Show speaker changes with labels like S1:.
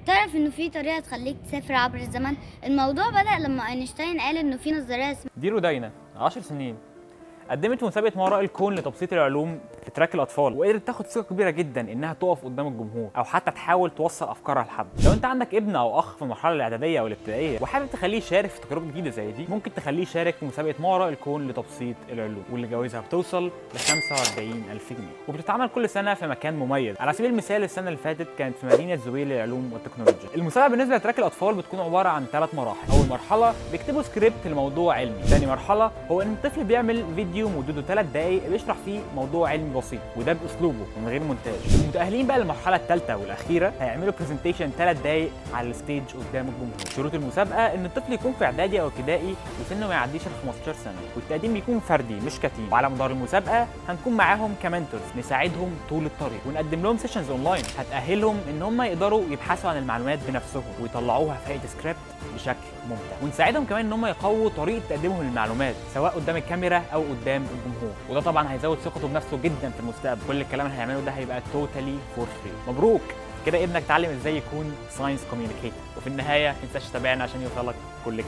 S1: تعرف إنه في طريقة تخلّيك تسافر عبر الزمن؟ الموضوع بدأ لمّا أينشتاين قال إنه في نظرية
S2: ديرو داينا 10 سنين قدمت مسابقة ما وراء الكون لتبسيط العلوم في تراك الأطفال، وقدرت تاخد ثقة كبيرة جدا إنها تقف قدام الجمهور أو حتى تحاول توصل أفكارها لحد. لو أنت عندك ابن أو أخ في المرحلة الإعدادية أو الابتدائية وحابب تخليه يشارك في تجربة جديدة زي دي، ممكن تخليه يشارك في مسابقة ما وراء الكون لتبسيط العلوم، واللي جوائزها بتوصل ل 45,000 جنيه، وبتتعمل كل سنة في مكان مميز. على سبيل المثال السنة اللي فاتت كانت في مدينة زويل للعلوم والتكنولوجيا. المسابقة بالنسبة لتراك الأطفال بتكون عبارة عن 3 مراحل. أول مرحلة بيكتبوا سكريبت لموضوع علمي، ثاني مرحلة هو إن الطفل بيعمل فيديو مدته 3 دقايق بيشرح فيه موضوع علمي بسيط وده باسلوبه من غير مونتاج. المتاهلين بقى للمرحله الثالثه والاخيره هيعملوا برزنتيشن 3 دقايق على الستيج قدام الجمهور. شروط المسابقه ان الطفل يكون في اعدادي او ابتدائي وسنه ما يعديش ال 15 سنه، والتقديم بيكون فردي مش كتيم. وعلى مدار المسابقه هنكون معاهم كمنتورز نساعدهم طول الطريق، ونقدم لهم سيشنز اونلاين هتاهلهم ان هم يقدروا يبحثوا عن المعلومات بنفسهم ويطلعوها في هيئه سكريبت بشكل ممتع، ونساعدهم كمان ان هم يقووا طريقه تقديمهم للمعلومات سواء قدام الكاميرا او قدام الجمهور، وده طبعا هيزود ثقته بنفسه جدا في المستقبل. كل الكلام اللي هيعمله ده هيبقى توتالي فور فري. مبروك كده ابنك اتعلم ازاي يكون ساينس كوميونيكيتور. وفي النهايه ما تنساش تتابعنا عشان يوصلك كل جديد.